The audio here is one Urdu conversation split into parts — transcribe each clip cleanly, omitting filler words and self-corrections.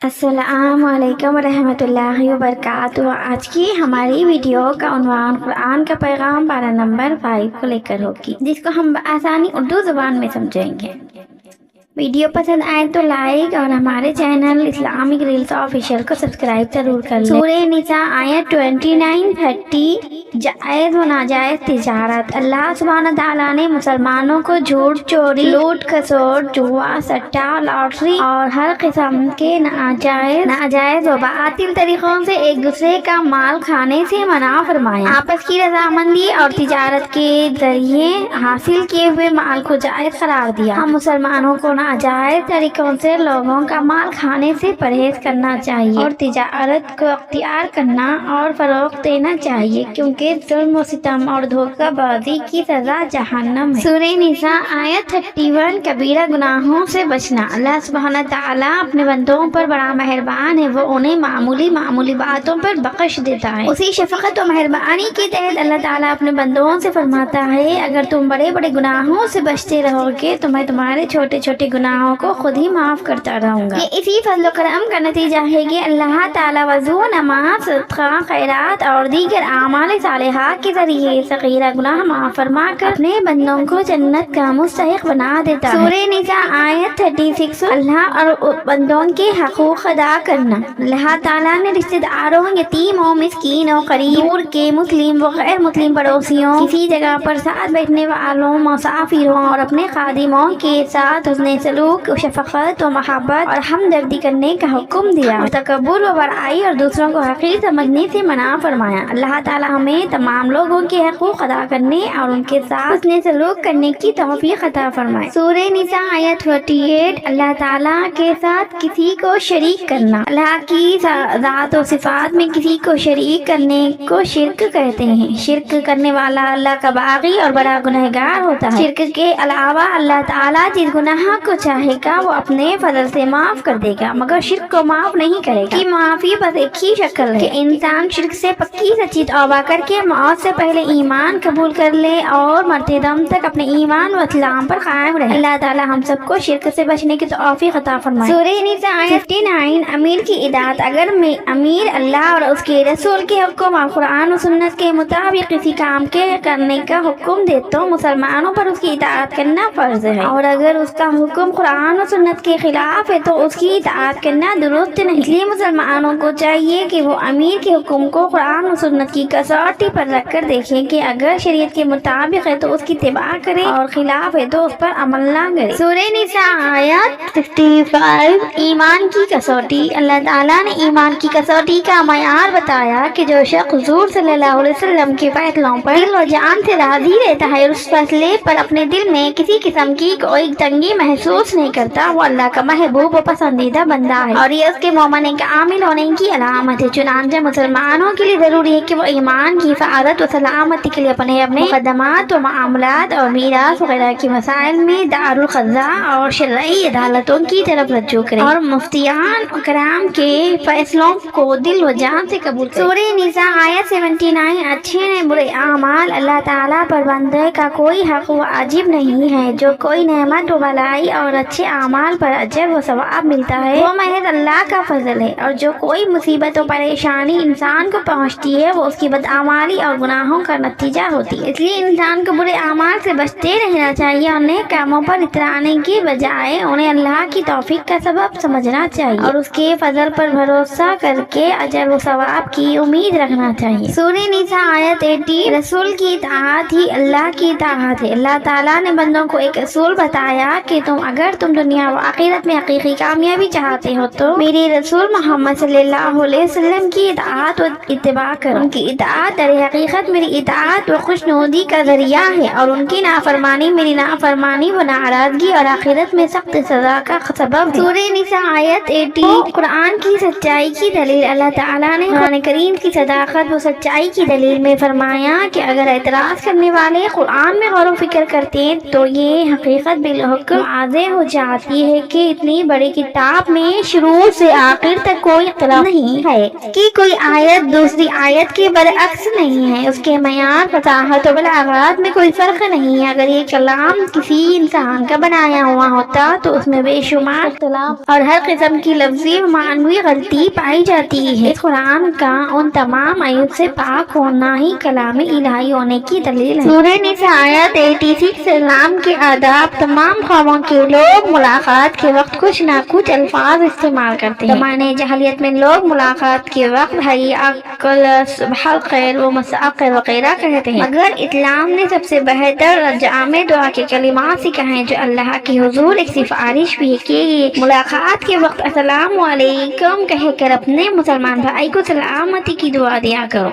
السلام علیکم ورحمۃ اللہ وبرکاتہ۔ آج کی ہماری ویڈیو کا عنوان قرآن کا پیغام پارہ نمبر 5 کو لے کر ہوگی، جس کو ہم بآسانی اردو زبان میں سمجھیں گے۔ ویڈیو پسند آئے تو لائک اور ہمارے چینل اسلامک ریلز آفیشیل کو سبسکرائب ضرور کر لیں۔ سورہ نساء آیت 29-30 جائز و ناجائز تجارت۔ اللہ سبحانہ تعالیٰ نے مسلمانوں کو جھوٹ، چوری، لوٹ کھسوٹ، جوا، سٹا، لاٹری اور ہر قسم کے ناجائز و باطل طریقوں سے ایک دوسرے کا مال کھانے سے منع فرمایا۔ آپس کی رضامندی اور تجارت کے ذریعے حاصل کیے ہوئے مال کو جائز قرار دیا۔ ہم مسلمانوں کو ناجائز طریقوں سے لوگوں کا مال کھانے سے پرہیز کرنا چاہیے اور تجارت کو اختیار کرنا اور فروغ دینا چاہیے، کیونکہ ظلم و ستم اور دھوکہ بازی کی سزا جہنم ہے۔ سورہ نساء آیت 31 کبیرہ گناہوں سے بچنا۔ اللہ سبحانہ تعالیٰ اپنے بندوں پر بڑا مہربان ہے، وہ انہیں معمولی باتوں پر بخش دیتا ہے۔ اسی شفقت و مہربانی کے تحت اللہ تعالیٰ اپنے بندوں سے فرماتا ہے، اگر تم بڑے گناہوں سے بچتے رہو گے تو میں تمہارے چھوٹے گناہوں کو خود ہی معاف کرتا رہوں گا۔ یہ اسی فضل و کرم کا نتیجہ ہے کہ اللہ تعالیٰ وضو، نماز، صدقہ، خیرات اور دیگر اعمال صالحہ کے ذریعے صغیرہ گناہ معاف فرما کر اپنے بندوں کو جنت کا مستحق بنا دیتا ہے۔ سورہ نساء آیت 36 اللہ اور بندوں کے حقوق ادا کرنا۔ اللہ تعالیٰ نے رشتہ داروں، یتیموں، مسکینوں، قریب دور کے مسلم و غیر مسلم پڑوسیوں، کسی جگہ پر ساتھ بیٹھنے والوں، مسافروں اور اپنے خادموں کے ساتھ حسن سلوک، شفقت و محبت اور ہمدردی کرنے کا حکم دیا، تکبر و بڑائی اور دوسروں کو حقیر سمجھنے سے منع فرمایا۔ اللہ تعالیٰ ہمیں تمام لوگوں کے حقوق ادا کرنے اور ان کے ساتھ حسن سلوک کرنے کی توفیق عطا فرمائے۔ سورہ نساء آیت 48 اللہ تعالیٰ کے ساتھ کسی کو شریک کرنا۔ اللہ کی ذات و صفات میں کسی کو شریک کرنے کو شرک کہتے ہیں۔ شرک کرنے والا اللہ کا باغی اور بڑا گنہگار ہوتا ہے۔ شرک کے علاوہ اللہ تعالیٰ جس گناہ کو چاہے گا وہ اپنے فضل سے معاف کر دے گا، مگر شرک کو معاف نہیں کرے گا۔ کہ معافی بس ایک ہی شکل ہے کہ انسان شرک سے پکی سچی توبہ کر کے موت سے پہلے ایمان قبول کر لے اور مرتے دم تک اپنے ایمان و اسلام پر قائم رہے۔ اللہ تعالیٰ ہم سب کو شرک سے بچنے کی توفیق عطا فرمائے۔ سورہ نساء آیت 59 امیر کی اطاعت۔ اگر امیر اللہ اور اس کے رسول کے حکم اور قرآن و سنت کے مطابق کسی کام کے کرنے کا حکم دے تو مسلمانوں پر اس کی اطاعت کرنا فرض ہے، اور اگر اس کا حکم قرآن و سنت کے خلاف ہے تو اس کی اطاعت کرنا درست نہیں۔ اس لیے مسلمانوں کو چاہیے کہ وہ امیر کے حکم کو قرآن و سنت کی کسوٹی پر رکھ کر دیکھیں کہ اگر شریعت کے مطابق ہے تو اس کی اتباع کرے اور خلاف ہے تو اس پر عمل نہ کرے۔ سورہ نساء آیت 65 ایمان کی کسوٹی۔ اللہ تعالیٰ نے ایمان کی کسوٹی کا معیار بتایا کہ جو شخص حضور صلی اللہ علیہ وسلم کے فیصلوں پر دل و جان سے راضی رہتا ہے، اس فیصلے پر اپنے دل میں کسی قسم کی کوئی تنگی محسوس نہیں کرتا، وہ اللہ کا محبوب و پسندیدہ بندہ ہے اور یہ اس کے مومن کامل ہونے کی علامت ہے۔ چنانچہ مسلمانوں کے لیے ضروری ہے کہ وہ ایمان کی حفاظت و سلامتی کے لیے اپنے مقدمات و معاملات اور میراث وغیرہ کے مسائل میں دارالقضاء اور شرعی عدالتوں کی طرف رجوع کریں اور مفتیان کرام کے فیصلوں کو دل و جان سے قبول کریں۔ سورہ نساء آیت 79 اچھے نے برے اعمال۔ اللہ تعالیٰ پر بندے کا کوئی حق واجب نہیں ہے۔ جو کوئی نعمت و بھلائی اور اچھے اعمال پر اجر و ثواب ملتا ہے وہ محض اللہ کا فضل ہے، اور جو کوئی مصیبت و پریشانی انسان کو پہنچتی ہے وہ اس کی بدعمالی اور گناہوں کا نتیجہ ہوتی ہے۔ اس لیے انسان کو برے اعمال سے بچتے رہنا چاہیے اور نیک کاموں پر اترانے کی بجائے انہیں اللہ کی توفیق کا سبب سمجھنا چاہیے اور اس کے فضل پر بھروسہ کر کے اجر و ثواب کی امید رکھنا چاہیے۔ سورہ نساء آیت 80 رسول کی اطاعت ہی اللہ کی اطاعت ہے۔ اللہ تعالیٰ نے بندوں کو ایک اصول بتایا کہ اگر تم دنیا و آخرت میں حقیقی کامیابی چاہتے ہو تو میرے رسول محمد صلی اللہ علیہ وسلم کی اطاعت و اتباع کرو۔ ان کی اطاعت در حقیقت میری اطاعت و خوشنودی کا ذریعہ ہے، اور ان کی نافرمانی میری نافرمانی و ناراضگی اور آخرت میں سخت سزا کا سبب ہے۔ سورہ نساء آیت 80 قرآن کی سچائی کی دلیل۔ اللہ تعالیٰ نے قرآن کریم کی صداقت و سچائی کی دلیل میں فرمایا کہ اگر اعتراض کرنے والے قرآن میں غور و فکر کرتے تو یہ حقیقت بالحکم واضح واضح ہو جاتی ہے کہ اتنی بڑی کتاب میں شروع سے آخر تک کوئی اختلاف نہیں ہے کہ کوئی آیت دوسری آیت کے برعکس نہیں ہے، اس کے معیار، فصاحت و بلاغت میں کوئی فرق نہیں ہے۔ اگر یہ کلام کسی انسان کا بنایا ہوا ہوتا تو اس میں بے شمار اختلاف اور ہر قسم کی لفظی و معنوی غلطی پائی جاتی ہے۔ اس قرآن کا ان تمام عیوب سے پاک ہونا ہی کلام الہی ہونے کی دلیل ہے۔ سورہ نساء آیت 86 اسلام کے آداب: تمام قوموں کے لوگ ملاقات کے وقت کچھ نہ کچھ الفاظ استعمال کرتے ہیں۔ زمانے جاہلیت میں لوگ ملاقات کے وقت بھائی عقل، صباح الخیر و مساء الخیر وغیرہ کہتے ہیں، مگر اسلام نے سب سے بہتر جامع دعا کے کلمات سکھائے جو اللہ کے حضور ایک سفارش بھی ہے کہ ملاقات کے وقت السلام علیکم کہہ کر اپنے مسلمان بھائی کو سلامتی کی دعا دیا کرو۔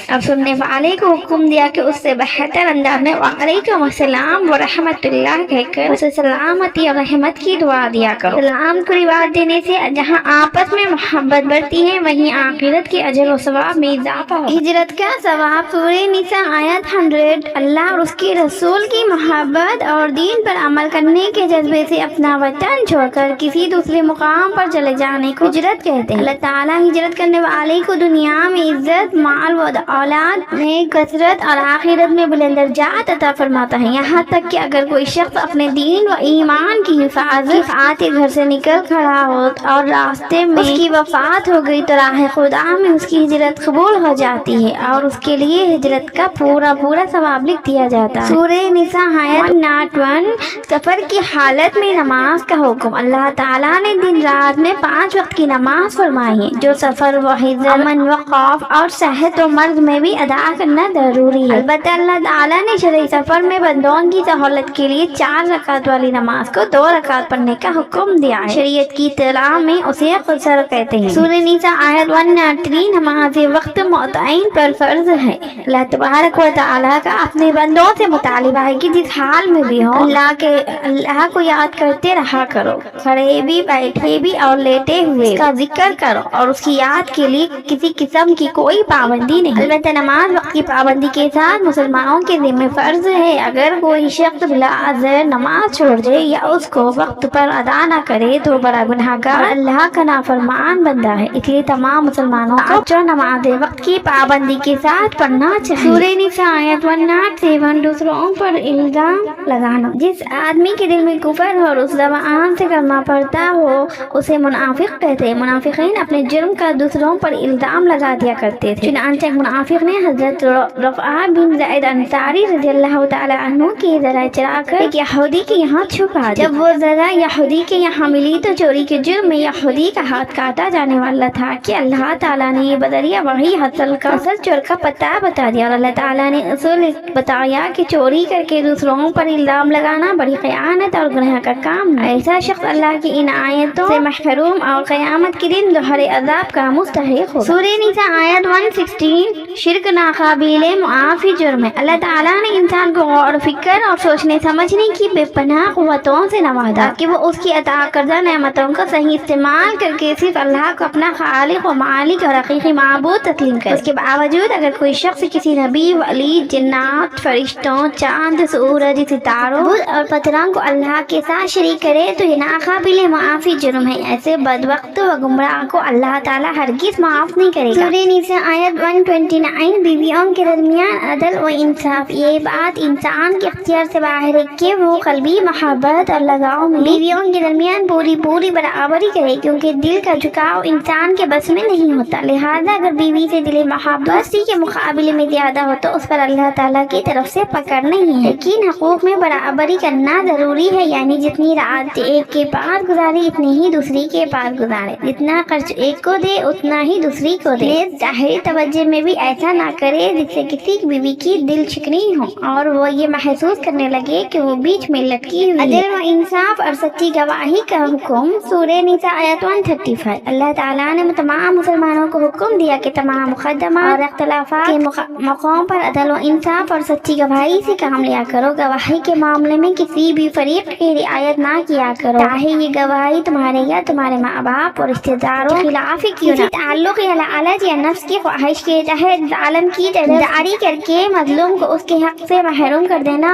اب سننے والے کو حکم دیا کہ اس سے بہتر انداز میں وعلیکم السلام ورحمۃ اللہ کہہ کر اسے سلامتی اور رحمت کی دعا دیا کرو۔ سلام کو رواج دینے سے جہاں آپس میں محبت بڑھتی ہے وہیں آخرت کے اجر و ثواب میں اضافہ ہو۔ ہجرت کا ثواب: سورہ نساء آیت 100 اللہ اور اس کے رسول کی محبت اور دین پر عمل کرنے کے جذبے سے اپنا وطن چھوڑ کر کسی دوسرے مقام پر چلے جانے کو ہجرت کہتے ہیں۔ اللہ تعالیٰ ہجرت کرنے والے کو دنیا میں عزت، مال و اولاد میں کثرت اور آخرت میں بلند درجات عطا فرماتا ہے، یہاں تک کہ اگر کوئی شخص اپنے دین و ایمان کی حفاظت خاطر گھر سے نکل کھڑا ہو اور راستے میں اس کی وفات ہو گئی تو راہ خدا میں اس کی ہجرت قبول ہو جاتی ہے اور اس کے لیے ہجرت کا پورا ثواب لکھ دیا جاتا ہے۔ سورہ نساء آیت 101 سفر کی حالت میں نماز کا حکم: اللہ تعالیٰ نے دن رات میں 5 وقت کی نماز فرمائی ہے جو سفر و حضر، امن و خوف اور صحت و مرض میں بھی ادا کرنا ضروری ہے۔ البتہ اللہ تعالیٰ نے شرعی سفر میں بندوں کی سہولت کے لیے 4 رکعت والی نماز کو 2 رکعت پڑھنے کا حکم دیا ہے۔ شریعت کی اطلاع میں اسے قصر کہتے ہیں۔ سورہ نساء آیت 103 نماز وقت متعین پر فرض ہے۔ اللہ تبارک و تعالیٰ کا اپنے بندوں سے مطالبہ ہے کہ جس حال میں بھی ہو اللہ کو یاد کرتے رہا کرو، کھڑے بھی، بیٹھے بھی اور لیٹے ہوئے اس کا ذکر کرو اور اس کی یاد کے لیے کسی قسم کی کوئی پابندی نہیں۔ البتہ نماز وقت کی پابندی کے ساتھ مسلمانوں کے ذمہ فرض ہے۔ اگر کوئی شخص بلا عذر نماز چھوڑ دے یا اس کو وقت پر ادا نہ کرے تو بڑا گنہگار اللہ کا نافرمان بندہ ہے، اس لیے تمام مسلمانوں کو جو نماز وقت کی پابندی کے ساتھ پڑھنا چاہیے۔ سورہ نساء آیت 107 دوسروں پر الزام لگانا: جس آدمی کے دل میں کفر اور اس زبان سے کلمہ پڑھتا ہو اسے منافق کہتے ہیں۔ منافقین اپنے جرم کا دوسروں پر الزام لگا دیا کرتے تھے، چنانچہ ایک منافق نے حضرت رفعہ بن زید انصاری رضی اللہ تعالی عنہ کی ذرہ چرا کر ایک یہودی کے یہاں چھپا دی۔ جب وہ ذرہ یہودی کے یہاں ملی تو چوری کے جرم میں یہودی کا ہاتھ کاٹا جانے والا تھا کہ اللہ تعالیٰ نے بذریعہ وحی اصل چور کا پتہ بتا دیا اور اللہ تعالیٰ نے اصول بتایا کہ چوری کر کے دوسروں پر الزام لگانا بڑی خیانت اور گناہ کا کام ہے۔ ایسا شخص اللہ کی ان آیتوں سے محروم اور قیامت کے دن دوہرے عذاب کا مستحق ہو۔ سورہ نساء آیت 116 شرک ناقابل معافی جرم ہے۔ اللہ تعالیٰ نے انسان کو غور و فکر اور سوچنے سمجھنے کی بے پناہ قوتوں سے نوازا کہ وہ اس کی عطا کردہ نعمتوں کا صحیح استعمال کر کے صرف اللہ کو اپنا خالق و مالک اور حقیقی معبود تسلیم کرے۔ اس کے باوجود اگر کوئی شخص کسی نبی، ولی، جنات، فرشتوں، چاند، سورج، ستاروں اور پتھروں کو اللہ کے ساتھ شریک کرے تو یہ ناقابل معافی جرم ہے۔ ایسے بدبخت و گمراہ کو اللہ تعالیٰ ہرگز معاف نہیں کرے گا۔ سورہ نساء آیت 129 بیویوں کے درمیان عدل و انصاف: یہ بات انسان کے اختیار سے باہر ہے کہ وہ قلبی محبت اور لگاؤ میں بیویوں کے درمیان پوری برابری کرے، کیونکہ دل کا جھکاؤ انسان کے بس میں نہیں ہوتا، لہذا اگر بیوی سے دل محبت اسی کے مقابلے میں زیادہ ہو تو اس پر اللہ تعالیٰ کی طرف سے پکڑ نہیں ہے۔ لیکن حقوق میں برابری کرنا ضروری ہے، یعنی جتنی رات ایک کے پاس گزاری اتنی ہی دوسری کے پاس گزارے، جتنا خرچ ایک کو دے اتنا ہی دوسری کو دے۔ ظاہری توجہ میں بھی ایسا نہ کرے جس سے کسی بیوی کی دل شکنی ہو اور وہ یہ محسوس کرنے لگے کہ وہ بیچ میں لٹکی ہوئی۔ عدل و انصاف اور سچی گواہی کا حکم: سورہ نساء آیت 135 اللہ تعالیٰ نے تمام مسلمانوں کو حکم دیا کہ تمام مقدمات اور اختلافات کے موقعوں پر عدل و انصاف اور سچی گواہی سے کام لیا کرو۔ گواہی کے معاملے میں کسی بھی فریق کی رعایت نہ کیا کرو، چاہے یہ گواہی تمہارے یا تمہارے ماں باپ اور رشتہ داروں کے خلاف ہی کیوں نہ، تعلق یا لالچ یا نفس کی خواہش کے تحت ظالم کی جاری کر کے مظلوم کو اس کے حق سے محروم کر دینا